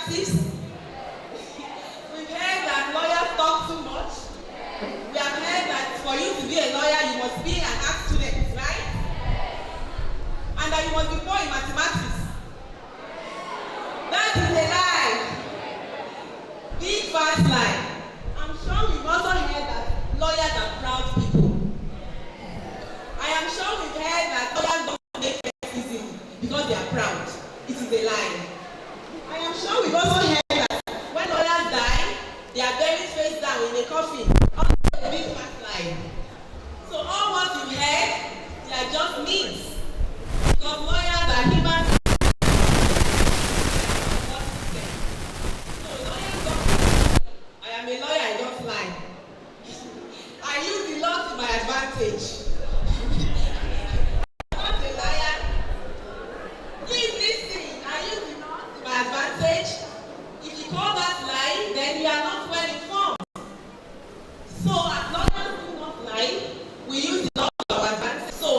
practice. We've heard that lawyers talk too much. We have heard that for you to be a lawyer, you must be an art student, right? And that you must be poor in mathematics. That is a lie. Big fast lie. I'm sure we've also heard that lawyers are proud people. I am sure we've heard that lawyers don't make things easy because they are proud. It is a lie. I am sure we've also heard that when lawyers die, they are buried face down in a coffin. Also a big fast lie. So all what you heard, they are just myths. Because lawyers are human beings. So lawyers don't. I am a lawyer, I don't lie. I use the law to my advantage. I'm not a liar. Please listen. I use the law to my advantage. If you call that lie, then you are not well informed. So as lawyers do not lie, we use the law to our advantage. So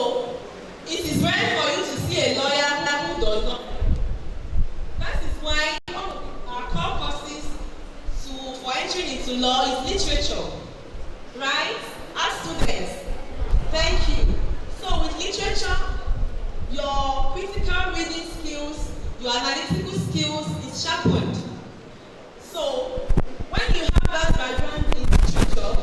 it is rare for you to see a lawyer who does not. That is why one of our core courses for entering into law is literature. Right? As students, thank you. So with literature, your critical reading skills, your analytical skills is sharpened. So when you have that background in literature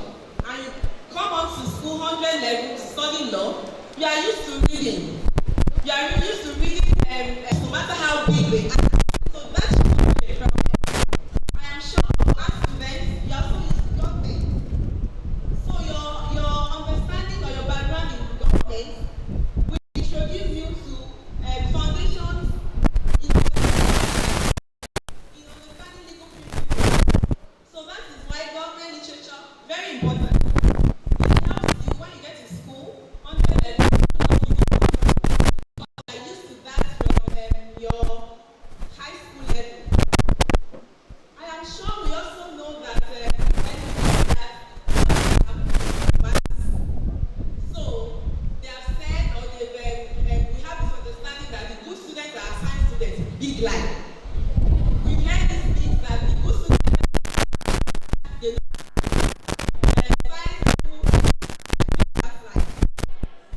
and you come on to school 100 level to study law, you are used to reading. You are used to reading no matter how big they are. So that should be a problem. I am sure as students, you are also used to government. So your understanding or your background in government will introduce you to foundations in understanding legal principles. So that is why government literature very important. It helps you when you get to school, 100 level, I used to that from your high school level. I am sure we also know that so they have said, or we have this understanding that the good students are assigned students. Big lie. We've heard these things that the good students they science school that's like.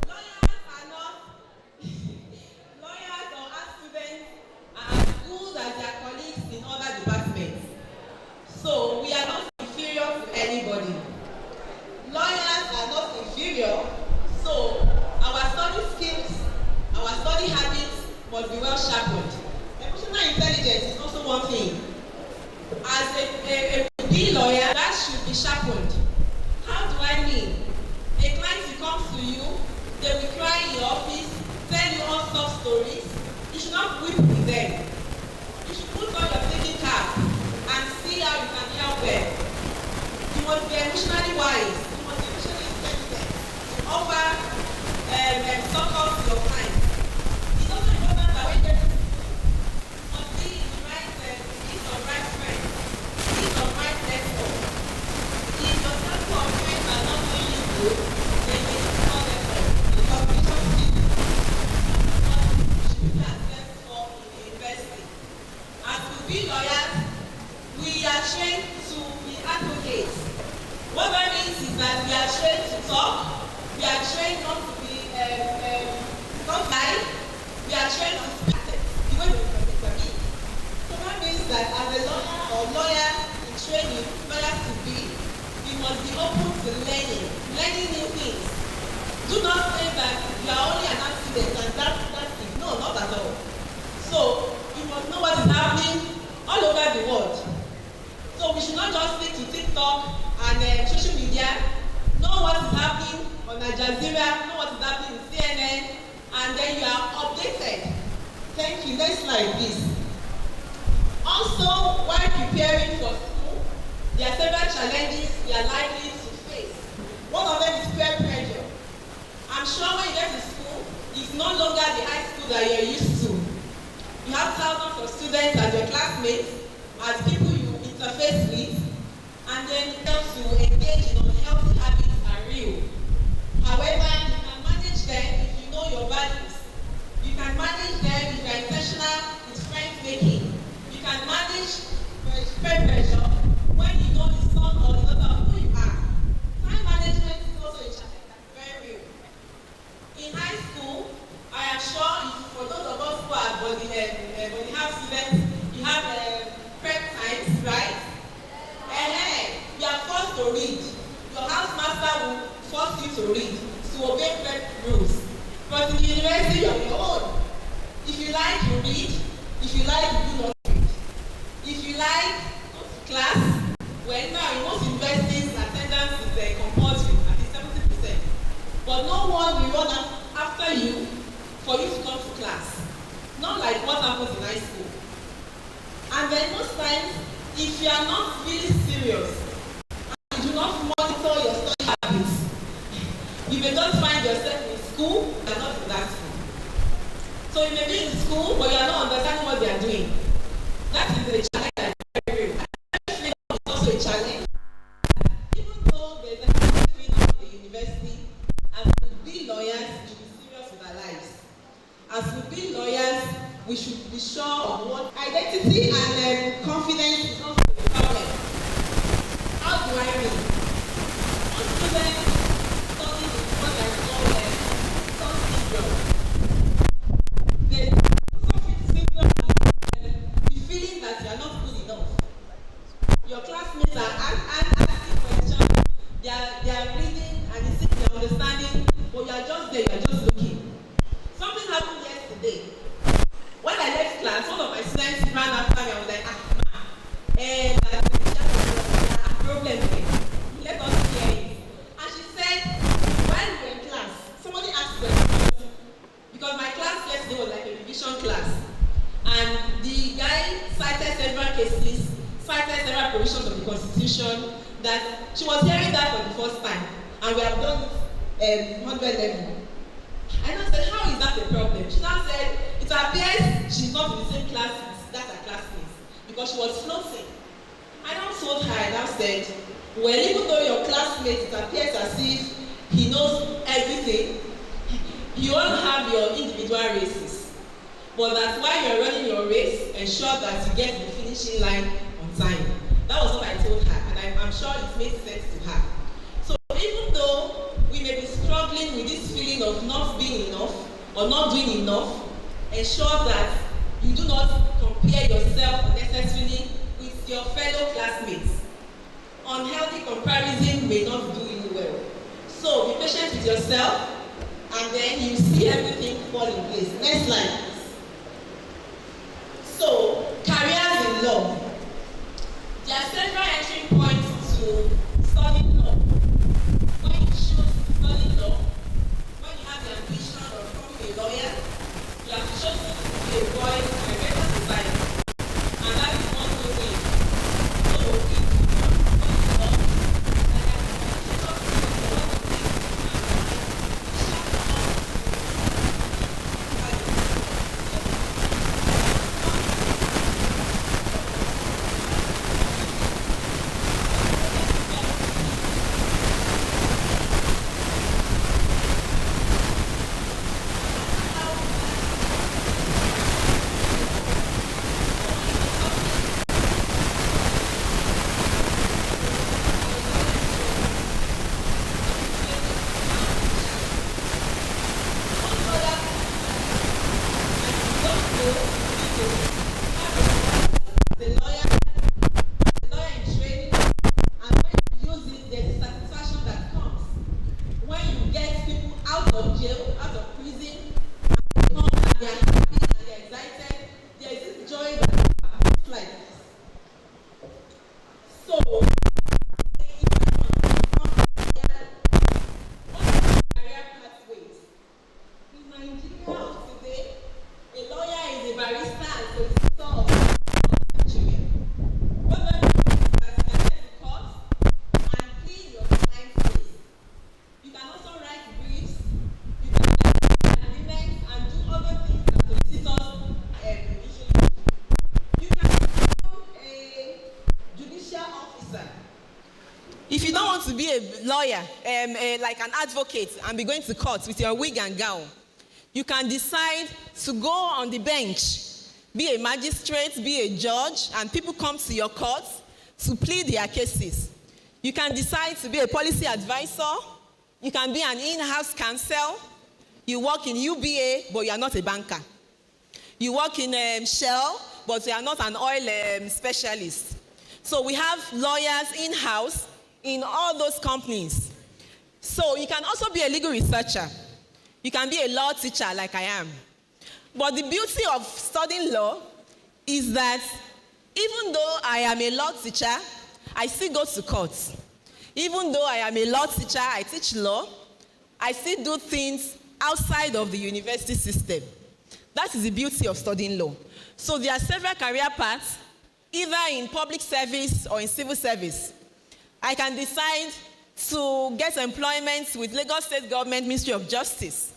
Lawyers are not lawyers or art students are as good as their colleagues in other departments. So we are not inferior to anybody. Lawyers are not inferior, so our study skills, our study habits must be well sharpened. Emotional intelligence is also one thing. As a B lawyer, that should be sharpened. How do I mean? A client who comes to you, they will cry in your office, tell you all soft stories. You should not weep with them. You should put on your thinking cap and see how you can help them. You must be emotionally wise. You must be emotionally intelligent. Offer succor to your clients. It's also important that when you get to school, you must be in the right list of right friends, list of right network. If your circle of friends are not doing you good, then you need to call them up. The competition skills should be assessed for in the university. As to be lawyers, we are trained to be advocates. What that means is that we are trained to talk, we are trained not to be not lie, we are trained to speak the way we can. So that means that as a lawyer or lawyer in training, lawyers to be, you must be open to learning new things. Do not say that you are only an art student and that's it. No, not at all. So you must know what is happening all over the world. So we should not just stick to TikTok and social media. Know what is happening on Al Jazeera, know what is happening in CNN, and then you are updated. Thank you. Next slide, please. Also, while preparing for school, there are several challenges we are likely to face. One of them is peer pressure. I'm sure when you get to school, it's no longer the high school that you're used to. You have thousands of students as your classmates, as people you interface with, and then it helps to engage in unhealthy habits are real. However, you can manage them if you know your values. You can manage them if you are intentional with friend making. You can manage class. Well, now in most universities, attendance is compulsory, at least 70%. But no one will run after you for you to come to class. Not like what happens in high school. And then most times, if you are not really serious and you do not monitor your study habits, you may just find yourself in school and not in that school. So you may be in school, but you are not understanding what they are doing. That is a challenge that is very real. Academic freedom is also a challenge. Even though there is academic freedom at the university, as we be lawyers, we should be serious with our lives. As we be lawyers, we should be sure of what identity and confidence is also a problem. How do I mean? Most students study in what I call some syndrome. Some syndrome is the feeling that you are not good enough. Your classmates are asking questions, they are reading and you think they are understanding, but you are just there, you are just looking. Something happened yesterday. When I left class, one of my students ran after me. I was like, problem here. Let us hear it. And she said, while we were in class, somebody asked questions because my class yesterday was like a revision class. And the guy cited several cases, cited several provisions of the Constitution that she was hearing that for the first time. And we have done 100 level. I now said, how is that a problem? She now said, it appears she's not in the same class as her classmates because she was floating. I now told her, I now said, well, even though your classmate, it appears as if he knows everything, you all have your individual races. But that's why you're running your race, ensure that you get to the finishing line on time. That was what I told her, and I'm sure it made sense to her. So even though we may be struggling with this feeling of not being enough or not doing enough, ensure that you do not compare yourself unnecessarily with your fellow classmates. Unhealthy comparison may not do you well. So be patient with yourself, and then you see everything fall in place. Next slide. So, careers in law. There are several entry points to studying law. When you choose to study law, when you have the ambition of becoming a lawyer, you have chosen to be a boy in a better society. And that is one good thing. So, if you want to study law, if you don't want to be a lawyer, like an advocate, and be going to court with your wig and gown, you can decide to go on the bench, be a magistrate, be a judge, and people come to your court to plead their cases. You can decide to be a policy advisor. You can be an in-house counsel. You work in UBA, but you are not a banker. You work in Shell, but you are not an oil specialist. So we have lawyers in-house in all those companies. So you can also be a legal researcher. You can be a law teacher like I am. But the beauty of studying law is that Even though I am a law teacher, I still go to court. Even though I am a law teacher, I teach law, I still do things outside of the university system. That is the beauty of studying law. So there are several career paths, either in public service or in civil service. I can decide to get employment with Lagos State Government Ministry of Justice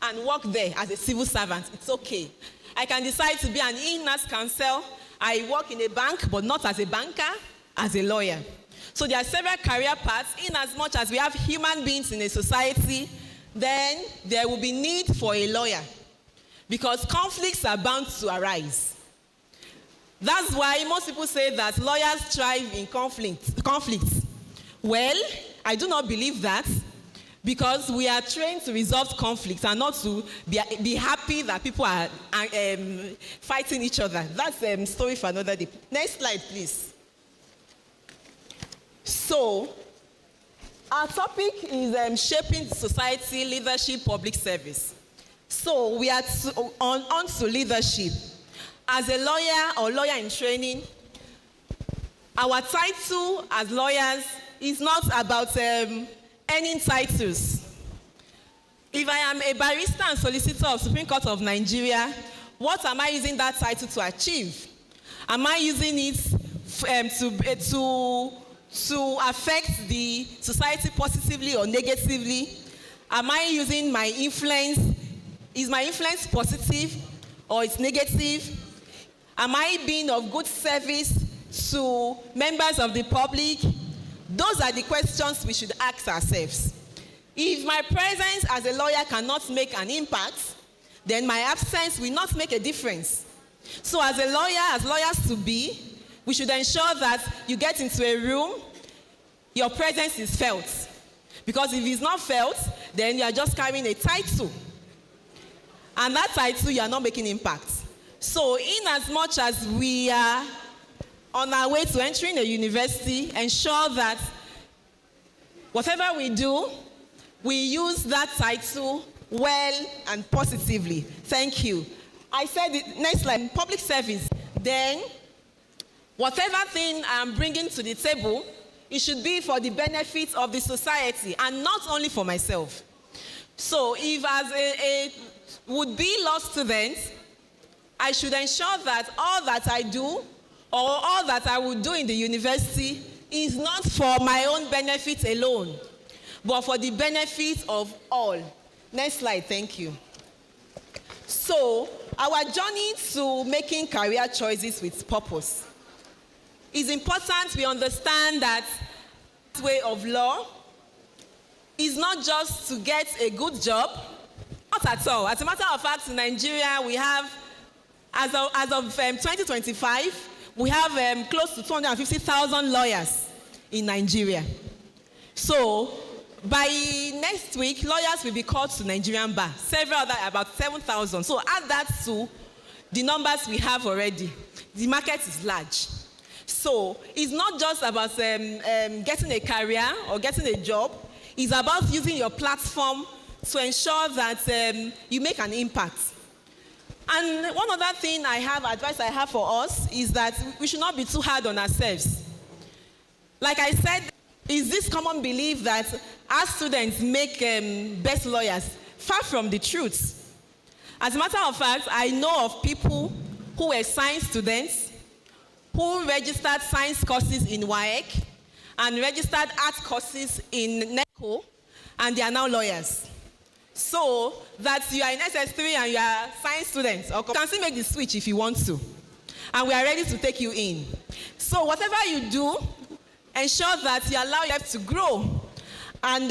and work there as a civil servant. It's okay. I can decide to be an in-house counsel. I work in a bank, but not as a banker, as a lawyer. So there are several career paths. In as much as we have human beings in a society, then there will be need for a lawyer, because conflicts are bound to arise. That's why most people say that lawyers thrive in conflicts. Well, I do not believe that, because we are trained to resolve conflicts and not to be happy that people are fighting each other. That's a story for another day. Next slide, please. So, our topic is shaping society, leadership, public service. So, we are on to leadership. As a lawyer or lawyer in training, our title as lawyers is not about earning titles. If I am a barrister and solicitor of Supreme Court of Nigeria, what am I using that title to achieve? Am I using it to affect the society positively or negatively? Am I using my influence? Is my influence positive or it's negative? Am I being of good service to members of the public? Those are the questions we should ask ourselves. If my presence as a lawyer cannot make an impact, then my absence will not make a difference. So as a lawyer, as lawyers to be, we should ensure that you get into a room, your presence is felt. Because if it's not felt, then you are just carrying a title. And that title, you are not making impact. So in as much as we are on our way to entering a university, ensure that whatever we do, we use that title well and positively. Thank you. I said it, next slide, public service. Then, whatever thing I'm bringing to the table, it should be for the benefit of the society and not only for myself. So, if as a would-be law student, I should ensure that all that I do or all that I will do in the university is not for my own benefit alone, but for the benefit of all. Next slide, thank you. So, our journey to making career choices with purpose. It's important we understand that this way of law is not just to get a good job, not at all. As a matter of fact, in Nigeria, we have, as of 2025, we have close to 250,000 lawyers in Nigeria. So, by next week, lawyers will be called to Nigerian bar. Several other, about 7,000. So add that to the numbers we have already. The market is large. So it's not just about getting a career or getting a job. It's about using your platform to ensure that you make an impact. And one other thing advice I have for us is that we should not be too hard on ourselves. Like I said, is this common belief that our students make best lawyers? Far from the truth. As a matter of fact, I know of people who were science students, who registered science courses in WAEC and registered art courses in NECO, and they are now lawyers. So that you are in SS3 and you are science students, or you can still make the switch if you want to. And we are ready to take you in. So whatever you do, ensure that you allow yourself to grow, and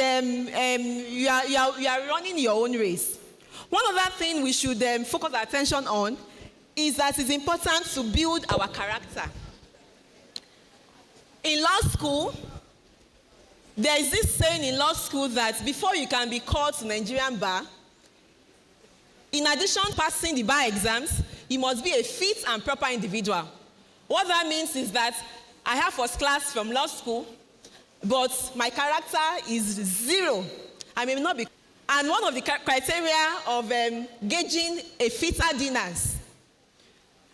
you are running your own race. One other thing we should focus our attention on is that it's important to build our character. In law school, there is this saying in law school that before you can be called to Nigerian bar, in addition to passing the bar exams, you must be a fit and proper individual. What that means is that I have first class from law school, but my character is 0. I may not be. And one of the criteria of gauging a fitter dinners,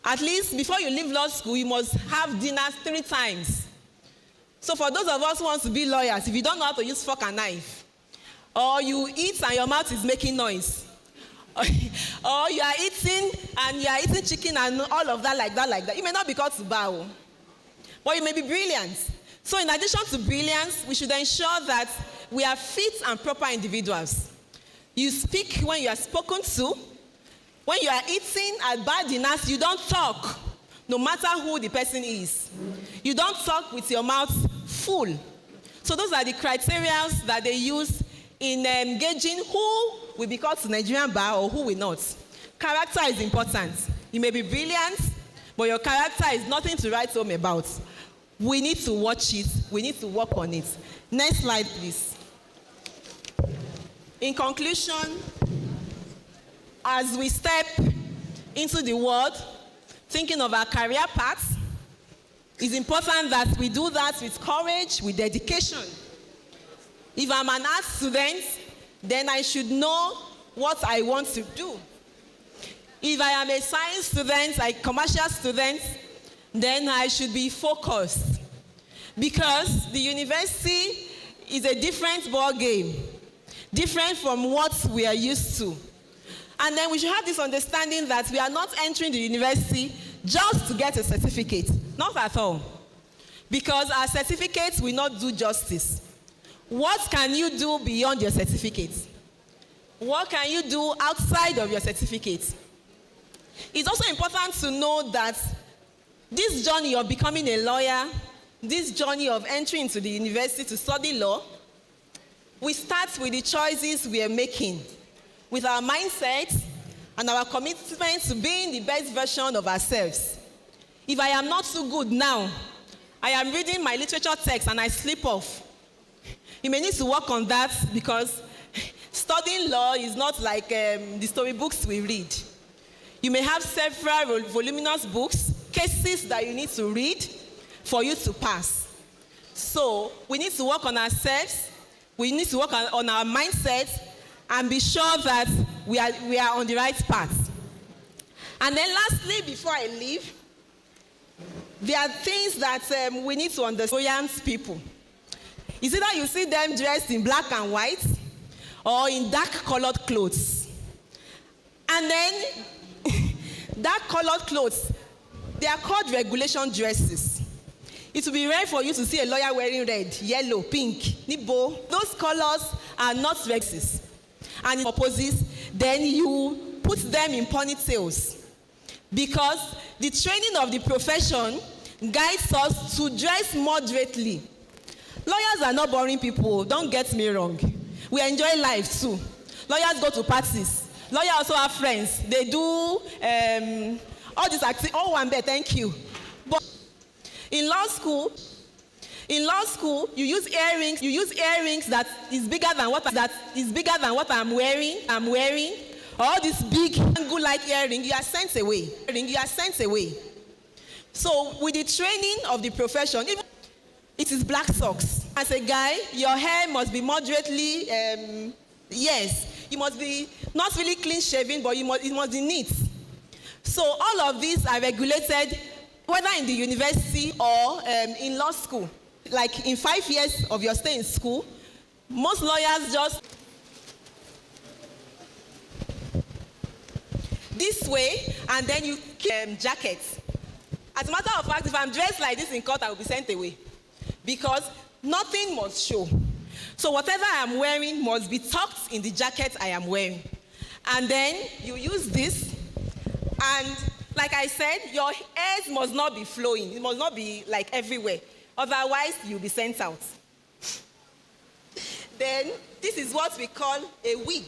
At least before you leave law school, you must have dinner 3 times. So for those of us who want to be lawyers, if you don't know how to use fork and knife, or you eat and your mouth is making noise, or you are eating and you are eating chicken and all of that like that, you may not be called to bow, but you may be brilliant. So in addition to brilliance, we should ensure that we are fit and proper individuals. You speak when you are spoken to. When you are eating at bad dinners, you don't talk, no matter who the person is. You don't talk with your mouth full. So those are the criteria that they use in gauging who will be called to Nigerian bar or who will not. Character is important. You may be brilliant, but your character is nothing to write home about. We need to watch it. We need to work on it. Next slide, please. In conclusion, as we step into the world, thinking of our career paths, it's important that we do that with courage, with dedication. If I'm an art student, then I should know what I want to do. If I am a science student, a commercial student, then I should be focused. Because the university is a different ball game, different from what we are used to. And then we should have this understanding that we are not entering the university just to get a certificate. Not at all. Because our certificates will not do justice. What can you do beyond your certificate? What can you do outside of your certificate? It's also important to know that this journey of becoming a lawyer, this journey of entering into the university to study law, we start with the choices we are making, with our mindset and our commitment to being the best version of ourselves. If I am not too good now, I am reading my literature text and I slip off. You may need to work on that because studying law is not like the storybooks we read. You may have several voluminous books, cases that you need to read for you to pass. So we need to work on ourselves. We need to work on our mindset and be sure that we are on the right path. And then lastly, before I leave, there are things that we need to understand people. Is it that you see them dressed in black and white or in dark colored clothes? And then dark colored clothes, they are called regulation dresses. It will be rare for you to see a lawyer wearing red, yellow, pink, nibo. Those colors are not dresses. And in purposes, then you put them in ponytails. Because the training of the profession guides us to dress moderately. Lawyers are not boring people, don't get me wrong. We enjoy life too. Lawyers go to parties. Lawyers also have friends. They do all this activity. Oh, one bit, thank you. But in law school, you use earrings. You use earrings that is bigger than what I'm wearing. All this big angle-like earring, you are sent away. So with the training of the profession, even it is black socks. As a guy, your hair must be moderately, yes, you must be not really clean shaven, but it must be neat. So all of these are regulated, whether in the university or in law school. Like in 5 years of your stay in school, most lawyers just this way, and then you keep jackets. As a matter of fact, if I'm dressed like this in court, I will be sent away. Because nothing must show. So whatever I am wearing must be tucked in the jacket I am wearing. And then you use this, and like I said, your hairs must not be flowing. It must not be like everywhere. Otherwise, you'll be sent out. Then this is what we call a wig.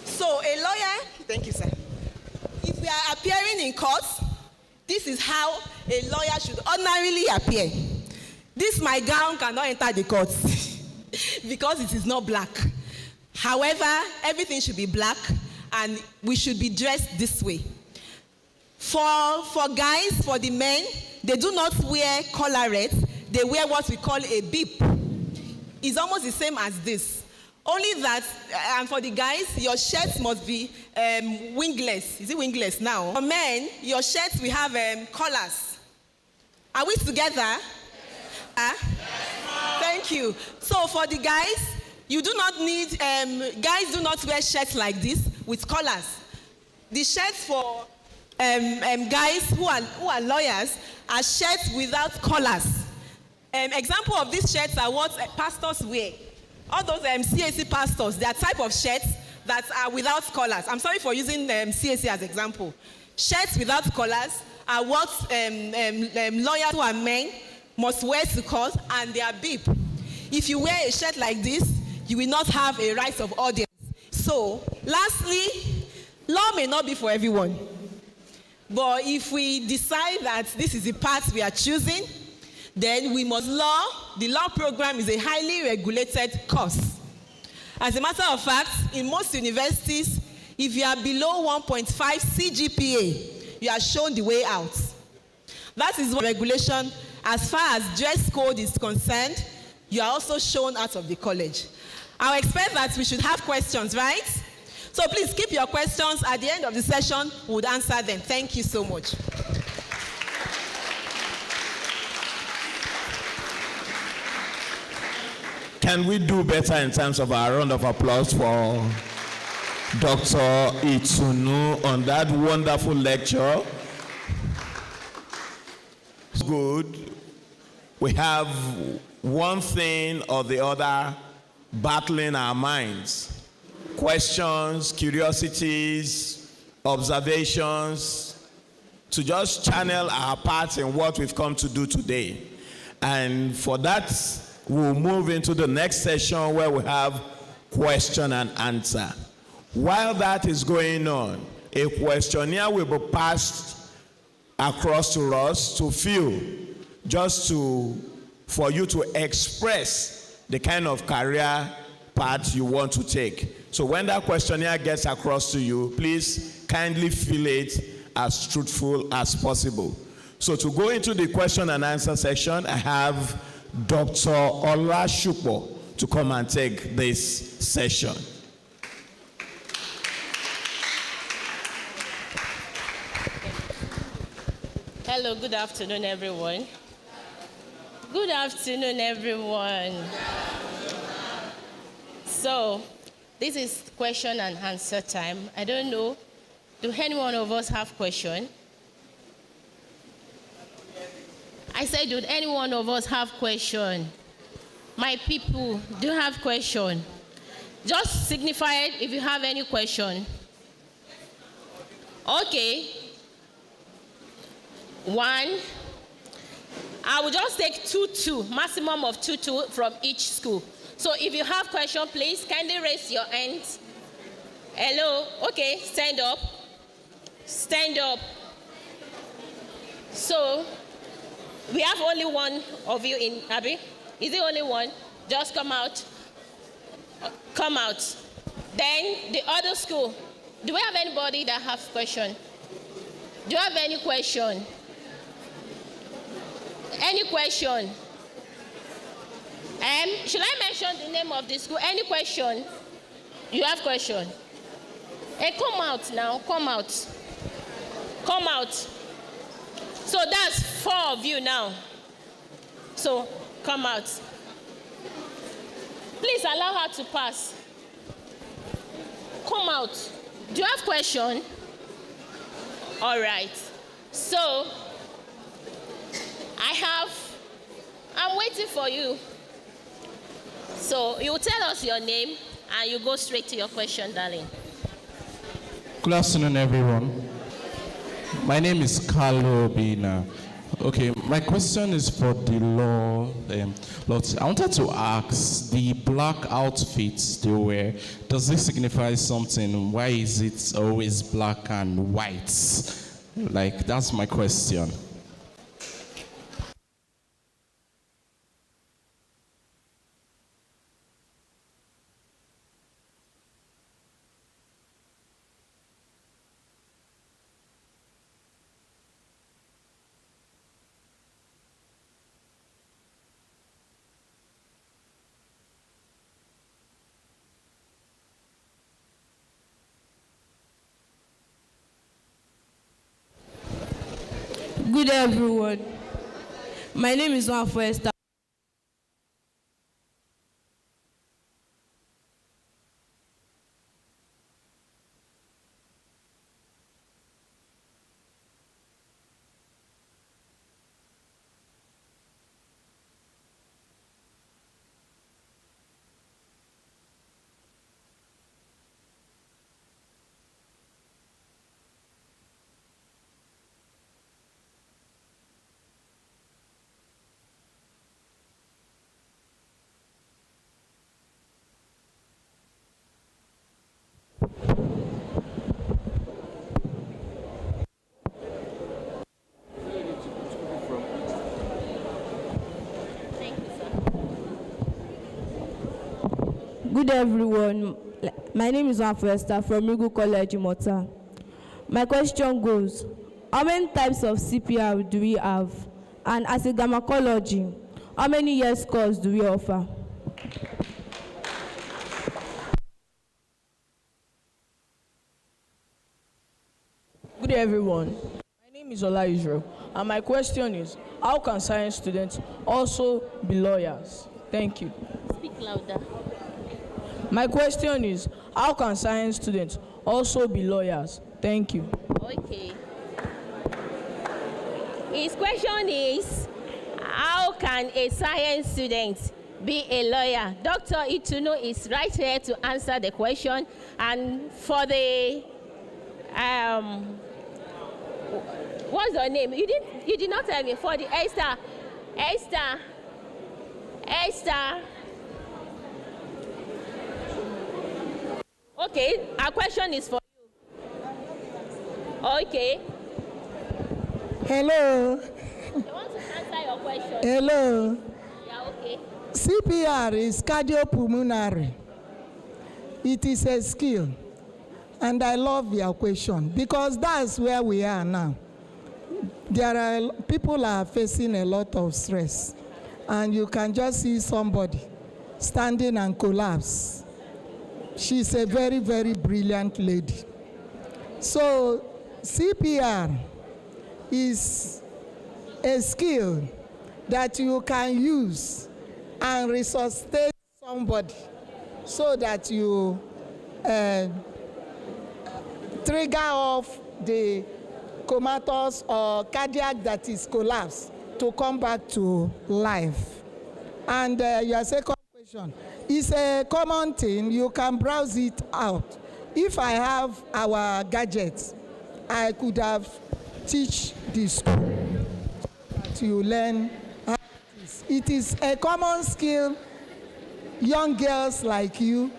So a lawyer, thank you, sir. If we are appearing in court, this is how a lawyer should ordinarily appear. This my gown cannot enter the court because it is not black. However, everything should be black and we should be dressed this way. For guys, for the men, they do not wear collarets, they wear what we call a bib. is almost the same as this. Only that, and for the guys, your shirts must be wingless. Is it wingless now? For men, your shirts will have collars. Are we together? Yes. Thank you. So for the guys, you do not need, guys do not wear shirts like this with collars. The shirts for guys who are lawyers are shirts without collars. Example of these shirts are what pastors wear. All those CAC pastors, they are type of shirts that are without collars. I'm sorry for using CAC as example. Shirts without collars are what lawyers who are men must wear to court, and they are beep. If you wear a shirt like this, you will not have a right of audience. So, lastly, law may not be for everyone. But if we decide that this is the path we are choosing, then we must law. The law program is a highly regulated course. As a matter of fact, in most universities, if you are below 1.5 CGPA, you are shown the way out. That is one regulation. As far as dress code is concerned, you are also shown out of the college. I expect that we should have questions, right? So please keep your questions. At the end of the session, we would answer them. Thank you so much. Can we do better in terms of our round of applause for Dr. Itunu on that wonderful lecture? Good. We have one thing or the other battling our minds. Questions, curiosities, observations, to just channel our part in what we've come to do today. And for that, we'll move into the next session where we have question and answer. While that is going on, a questionnaire will be passed across to us to fill, just for you to express the kind of career path you want to take. So when that questionnaire gets across to you, please kindly fill it as truthful as possible. So to go into the question and answer section, I have Dr. Olashupo to come and take this session. Hello, good afternoon, everyone. Good afternoon, everyone. So, this is question and answer time. I don't know, do any one of us have question? I said, do any one of us have question? My people, do you have question? Just signify it if you have any question. Okay. One. I will just take two, maximum of two from each school. So if you have question, please kindly raise your hand. Hello, okay, stand up. Stand up. So, we have only one of you in, Abby. Is it only one? Just come out. Come out. Then the other school. Do we have anybody that has question? Do you have any question? Any question? Should I mention the name of the school? Any question? You have question? Hey, come out now. Come out. Come out. So that's 4 of you now. So come out. Please allow her to pass. Come out. Do you have question? All right. So I'm waiting for you. So you tell us your name and you go straight to your question, darling. Good afternoon, everyone. My name is Carlo Bina. Okay, my question is for the law. I wanted to ask, the black outfits they wear, does this signify something? Why is it always black and white? Like, that's my question. Good everyone. My name is Juan Esther. Good everyone. My name is Juan Esther from Rigu College, Imota. My question goes, how many types of CPR do we have? And as a gynecology, how many years course do we offer? Good day, everyone. My name is Ola Israel, and my question is, how can science students also be lawyers? Thank you. Speak louder. My question is, how can science students also be lawyers? Thank you. Okay. His question is, how can a science student be a lawyer? Dr. Itunu is right here to answer the question. And for the, what's your name? You did not tell me. For the Esther. Okay, our question is for you. Okay. Hello. You want to answer your question? Hello. Yeah, okay. CPR is cardiopulmonary. It is a skill. And I love your question because that's where we are now. People are facing a lot of stress. And you can just see somebody standing and collapse. She's a very, very brilliant lady. So CPR is a skill that you can use and resuscitate somebody so that you trigger off the comatose or cardiac that is collapsed to come back to life. And your second question is a common thing. You can browse it out. If I have our gadgets, I could have teach the school that you learn how it is. It is a common skill. Young girls like you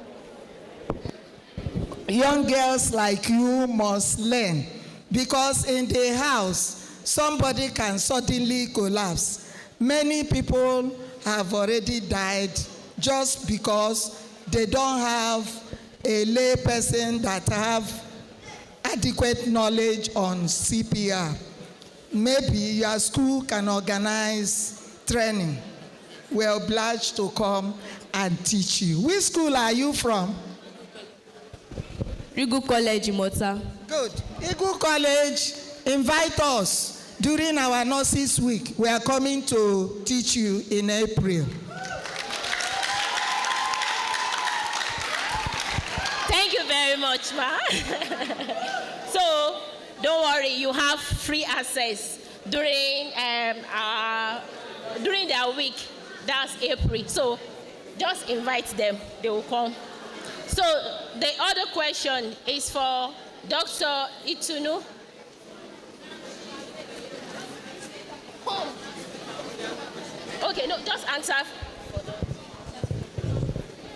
must learn, because in the house somebody can suddenly collapse. Many people have already died just because they don't have a lay person that have adequate knowledge on CPR. Maybe your school can organize training. We're obliged to come and teach you. Which school are you from? Rigu College, Imota. Good. Rigu College, invite us during our Nurses Week. We are coming to teach you in April. Thank you very much, ma. So, don't worry, you have free access during their week. That's April. So, just invite them. They will come. So, the other question is for Dr. Itunu. Home. Okay, no, just answer.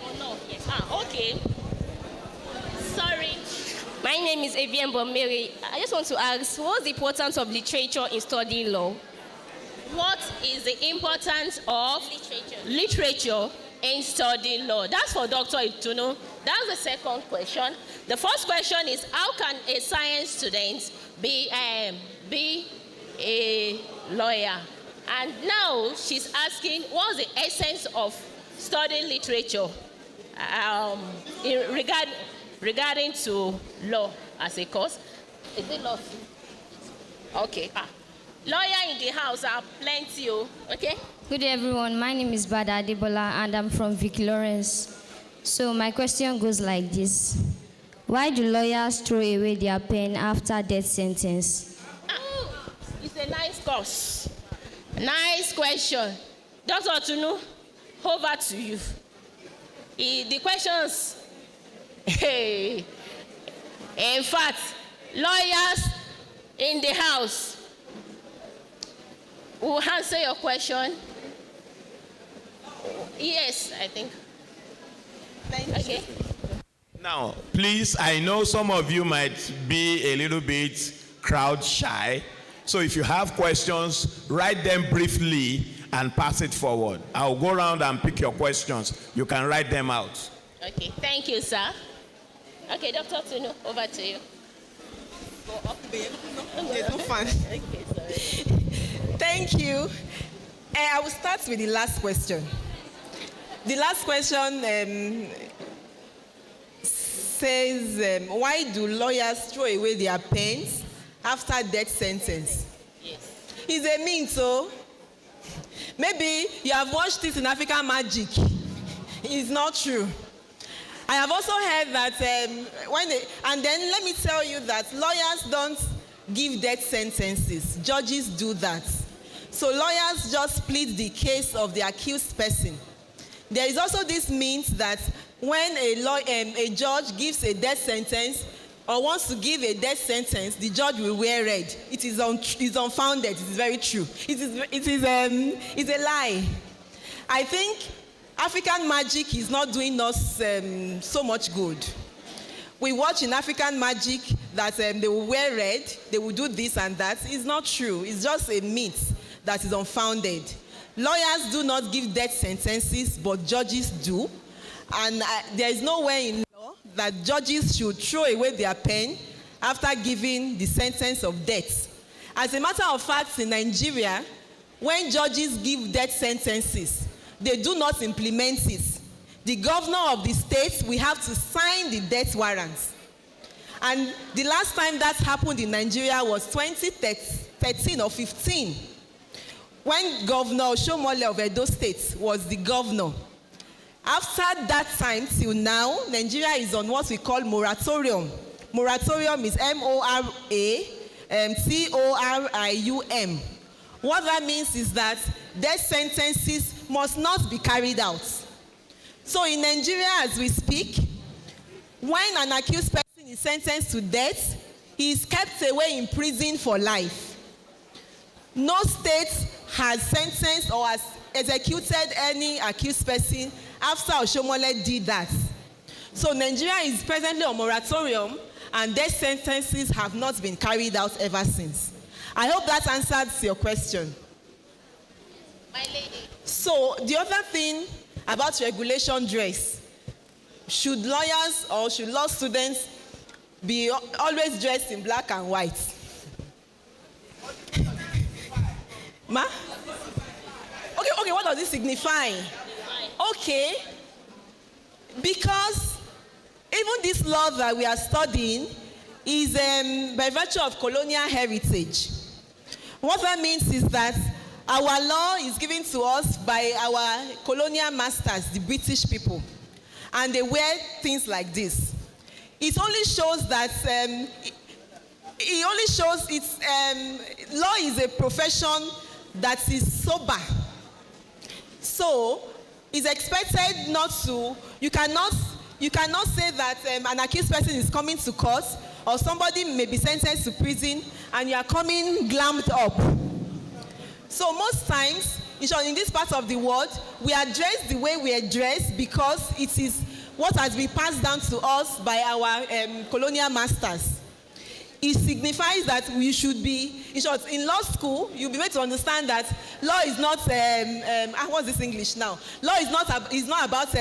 Oh, no, yes. Okay. Sorry. My name is Avian Bomeri. I just want to ask, what's the importance of literature in studying law? What is the importance of literature in studying law? That's for Dr. Itunu. That's the second question. The first question is, how can a science student be a lawyer? And now she's asking, what's the essence of studying literature regarding to law as a course? Is it law? Okay. Lawyer in the house are plenty, okay? Good day, everyone. My name is Bada Adebola, and I'm from Vic Lawrence. So my question goes like this. Why do lawyers throw away their pen after death sentence? It's a nice course. Nice question. Dr. Tunu, over to you. The questions, hey, in fact, lawyers in the house will answer your question. Yes, I think. Okay. Now, please, I know some of you might be a little bit crowd shy. So if you have questions, write them briefly and pass it forward. I'll go around and pick your questions. You can write them out. Okay, thank you, sir. Okay, Dr. Tunu, over to you. Go up, babe. There's no fun. Okay, sorry. Thank you. I will start with the last question. The last question says, why do lawyers throw away their pens after death sentence? Yes. It's a mean, so maybe you have watched this in African Magic. It's not true. I have also heard that and then let me tell you that lawyers don't give death sentences. Judges do that. So lawyers just plead the case of the accused person. There is also this means that when a judge gives a death sentence or wants to give a death sentence, the judge will wear red. It is unfounded. It is very true. It's a lie. I think African Magic is not doing us so much good. We watch in African Magic that they will wear red, they will do this and that. It's not true. It's just a myth that is unfounded. Lawyers do not give death sentences, but judges do. And there is nowhere in law that judges should throw away their pen after giving the sentence of death. As a matter of fact, in Nigeria, when judges give death sentences, they do not implement it. The governor of the state will have to sign the death warrants. And the last time that happened in Nigeria was 2013 or 15, when Governor Oshomole of Edo State was the governor. After that time till now, Nigeria is on what we call moratorium. Moratorium is M-O-R-A-T-O-R-I-U-M. What that means is that death sentences must not be carried out. So in Nigeria, as we speak, when an accused person is sentenced to death, he is kept away in prison for life. No state has sentenced or has executed any accused person after Oshomole did that. So Nigeria is presently on moratorium, and death sentences have not been carried out ever since. I hope that answers your question. My lady. So the other thing about regulation dress, should lawyers or should law students be always dressed in black and white? Ma? Okay, what does this signify? Okay, because even this law that we are studying is by virtue of colonial heritage. What that means is that our law is given to us by our colonial masters, the British people, and they wear things like this. It only shows that law is a profession that is sober. So it's expected not to, you cannot say that an accused person is coming to court or somebody may be sentenced to prison and you are coming glammed up. So most times, in this part of the world, we are dressed the way we are dressed because it is what has been passed down to us by our colonial masters. It signifies that we should be, in law school, you'll be made to understand that law is not, what's this English now? Law is not about